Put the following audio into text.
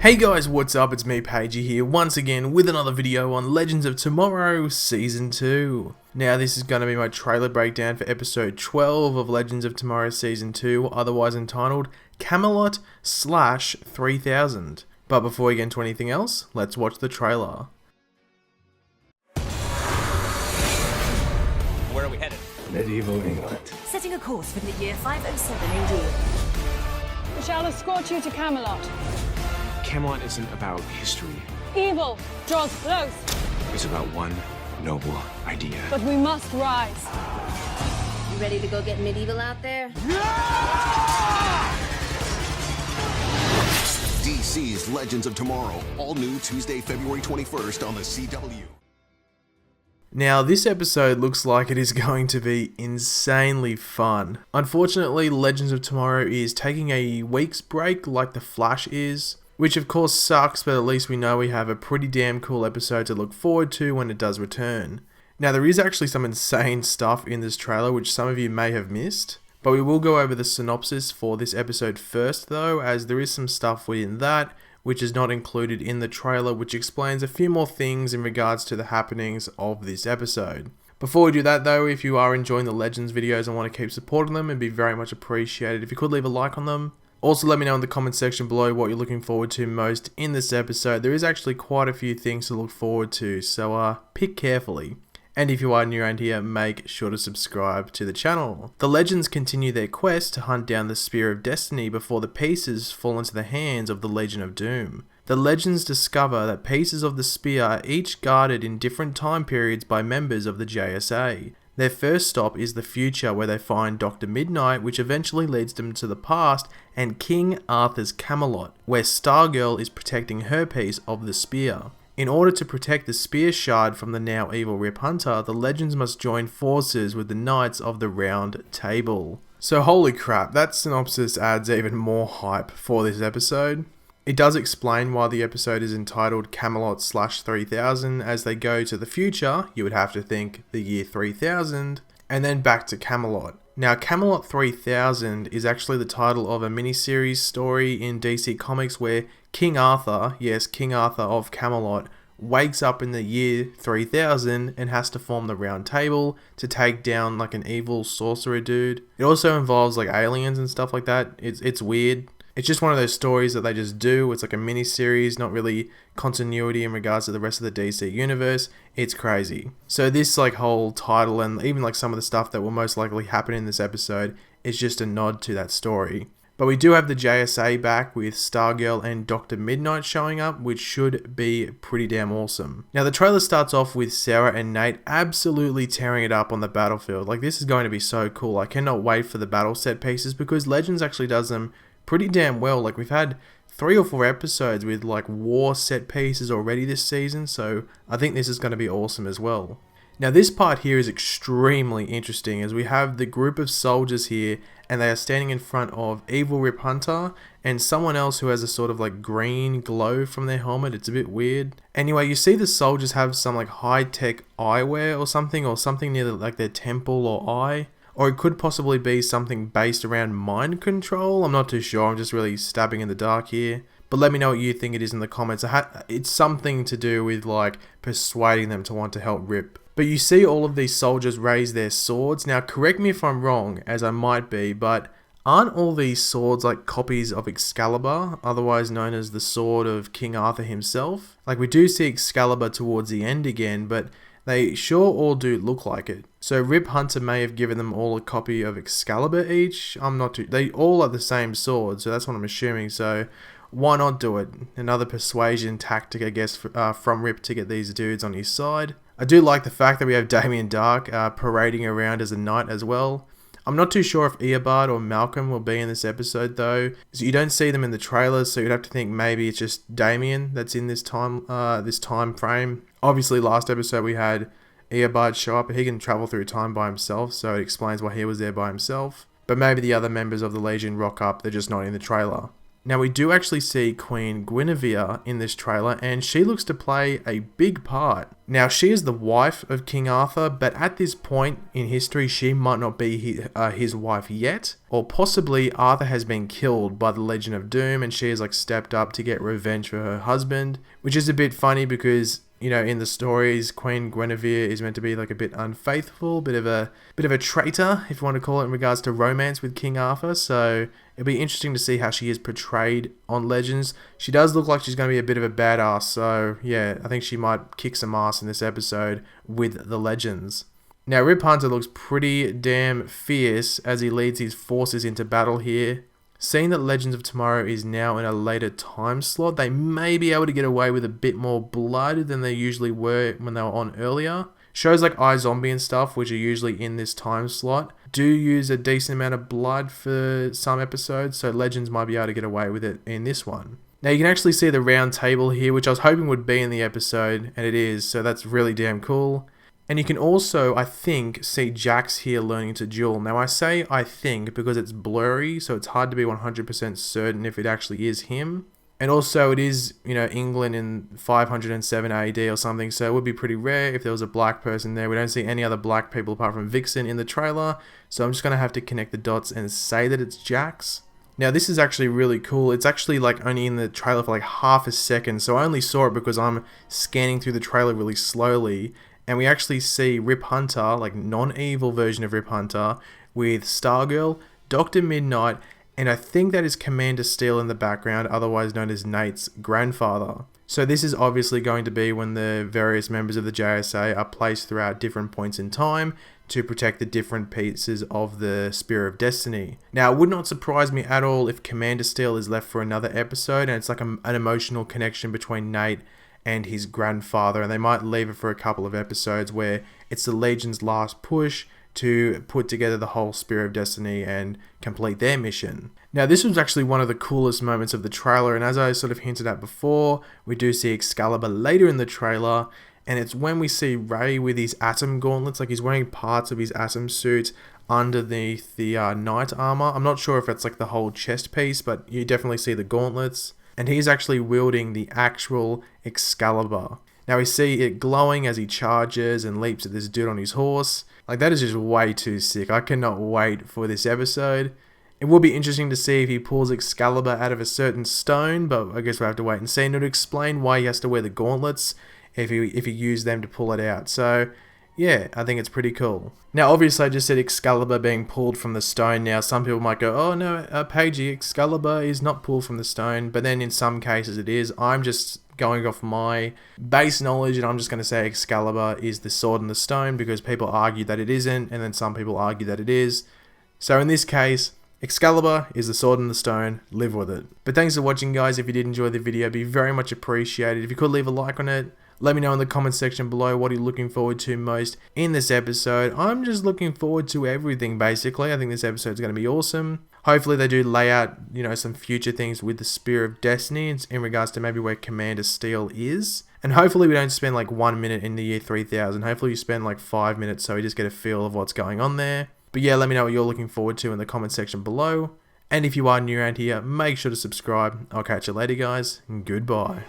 Hey guys, what's up? It's me, Pagey here, once again with another video on Legends of Tomorrow Season 2. Now this is going to be my trailer breakdown for episode 12 of Legends of Tomorrow Season 2, otherwise entitled Camelot / 3000. But before we get into anything else, let's watch the trailer. Where are we headed? Medieval England. Setting a course for the year 507 AD. We shall escort you to Camelot. Camelot isn't about history. Evil draws close, It's about one noble idea. but we must rise. You ready to go get medieval out there? DC's Legends of Tomorrow, all new Tuesday, February 21st on the CW. Now this episode looks like it is going to be insanely fun. Unfortunately, Legends of Tomorrow is taking a week's break like The Flash is, which of course sucks, but at least we know we have a pretty damn cool episode to look forward to when it does return. Now there is actually some insane stuff in this trailer which some of you may have missed, but we will go over the synopsis for this episode first though, as there is some stuff within that which is not included in the trailer, which explains a few more things in regards to the happenings of this episode. Before we do that though, if you are enjoying the Legends videos and want to keep supporting them, it'd be very much appreciated if you could leave a like on them. Also let me know in the comment section below what you're looking forward to most in this episode. There is actually quite a few things to look forward to, so pick carefully. And if you are new around here, make sure to subscribe to the channel. The Legends continue their quest to hunt down the Spear of Destiny before the pieces fall into the hands of the Legion of Doom. The Legends discover that pieces of the spear are each guarded in different time periods by members of the JSA. Their first stop is the future, where they find Dr. Midnight, which eventually leads them to the past, and King Arthur's Camelot, where Stargirl is protecting her piece of the spear. In order to protect the spear shard from the now evil Rip Hunter, the Legends must join forces with the Knights of the Round Table. So holy crap, that synopsis adds even more hype for this episode. It does explain why the episode is entitled Camelot / 3000. As they go to the future, you would have to think the year 3000, and then back to Camelot. Now Camelot 3000 is actually the title of a miniseries story in DC Comics where King Arthur, yes, King Arthur of Camelot, wakes up in the year 3000 and has to form the Round Table to take down like an evil sorcerer dude. It also involves like aliens and stuff like that. It's weird. It's just one of those stories that they just do. It's like a mini series, not really continuity in regards to the rest of the DC universe. It's crazy. So this like whole title and even like some of the stuff that will most likely happen in this episode is just a nod to that story. But we do have the JSA back with Stargirl and Dr. Midnight showing up, which should be pretty damn awesome. Now the trailer starts off with Sarah and Nate absolutely tearing it up on the battlefield. Like this is going to be so cool. I cannot wait for the battle set pieces because Legends actually does them pretty damn well. Like we've had 3 or 4 episodes with like war set pieces already this season, so I think this is going to be awesome as well. Now this part here is extremely interesting as we have the group of soldiers here and they are standing in front of evil Rip Hunter and someone else who has a sort of like green glow from their helmet. It's a bit weird. Anyway, you see the soldiers have some like high-tech eyewear or something near like their temple or eye. Or it could possibly be something based around mind control. I'm not too sure. I'm just really stabbing in the dark here. But let me know what you think it is in the comments. It's something to do with like persuading them to want to help Rip. But you see all of these soldiers raise their swords. Now correct me if I'm wrong, as I might be, but aren't all these swords like copies of Excalibur, otherwise known as the sword of King Arthur himself? Like we do see Excalibur towards the end again, but they sure all do look like it. So Rip Hunter may have given them all a copy of Excalibur each. They all are the same sword, so that's what I'm assuming. So why not do it? Another persuasion tactic, I guess, from Rip to get these dudes on his side. I do like the fact that we have Damien Darhk parading around as a knight as well. I'm not too sure if Eobard or Malcolm will be in this episode though. So you don't see them in the trailers, so you'd have to think maybe it's just Damien that's in this time frame. Obviously last episode we had Eobard show up, but he can travel through time by himself, so it explains why he was there by himself. But maybe the other members of the Legion rock up, they're just not in the trailer. Now we do actually see Queen Guinevere in this trailer, and she looks to play a big part. Now she is the wife of King Arthur, but at this point in history she might not be his wife yet, or possibly Arthur has been killed by the Legend of Doom and she has like stepped up to get revenge for her husband, which is a bit funny because, you know, in the stories, Queen Guinevere is meant to be like a bit unfaithful, bit of a traitor, if you want to call it, in regards to romance with King Arthur. So it'll be interesting to see how she is portrayed on Legends. She does look like she's going to be a bit of a badass. So yeah, I think she might kick some ass in this episode with the Legends. Now Rip Hunter looks pretty damn fierce as he leads his forces into battle here. Seeing that Legends of Tomorrow is now in a later time slot, they may be able to get away with a bit more blood than they usually were when they were on earlier. Shows like iZombie and stuff, which are usually in this time slot, do use a decent amount of blood for some episodes, so Legends might be able to get away with it in this one. Now you can actually see the round table here, which I was hoping would be in the episode, and it is, so that's really damn cool. And you can also, I think, see Jax here learning to duel. Now I say I think because it's blurry, so it's hard to be 100% certain if it actually is him. And also it is, you know, England in 507 AD or something, so it would be pretty rare if there was a black person there. We don't see any other black people apart from Vixen in the trailer, so I'm just going to have to connect the dots and say that it's Jax. Now this is actually really cool. It's actually like only in the trailer for like half a second, so I only saw it because I'm scanning through the trailer really slowly. And we actually see Rip Hunter, like non-evil version of Rip Hunter, with Stargirl, Dr. Midnight, and I think that is Commander Steel in the background, otherwise known as Nate's grandfather. So this is obviously going to be when the various members of the JSA are placed throughout different points in time to protect the different pieces of the Spear of Destiny. Now, it would not surprise me at all if Commander Steel is left for another episode, and it's like an emotional connection between Nate and his grandfather, and they might leave it for a couple of episodes where it's the Legion's last push to put together the whole Spear of Destiny and complete their mission. Now this was actually one of the coolest moments of the trailer, and as I sort of hinted at before, we do see Excalibur later in the trailer, and it's when we see Ray with his atom gauntlets, like he's wearing parts of his atom suit underneath the knight armor. I'm not sure if it's like the whole chest piece, but you definitely see the gauntlets. And he's actually wielding the actual Excalibur. Now we see it glowing as he charges and leaps at this dude on his horse. Like that is just way too sick. I cannot wait for this episode. It will be interesting to see if he pulls Excalibur out of a certain stone, but I guess we'll have to wait and see. And it'll explain why he has to wear the gauntlets if he used them to pull it out. So yeah, I think it's pretty cool. Now, obviously, I just said Excalibur being pulled from the stone. Now, some people might go, oh no, Pagey, Excalibur is not pulled from the stone. But then in some cases it is. I'm just going off my base knowledge, and I'm just going to say Excalibur is the sword in the stone because people argue that it isn't, and then some people argue that it is. So in this case, Excalibur is the sword in the stone. Live with it. But thanks for watching, guys. If you did enjoy the video, it'd be very much appreciated. If you could leave a like on it. Let me know in the comment section below what you're looking forward to most in this episode. I'm just looking forward to everything, basically. I think this episode is going to be awesome. Hopefully they do lay out, you know, some future things with the Spear of Destiny in regards to maybe where Commander Steel is. And hopefully we don't spend like 1 minute in the year 3000. Hopefully you spend like 5 minutes so we just get a feel of what's going on there. But yeah, let me know what you're looking forward to in the comment section below. And if you are new around here, make sure to subscribe. I'll catch you later, guys. Goodbye.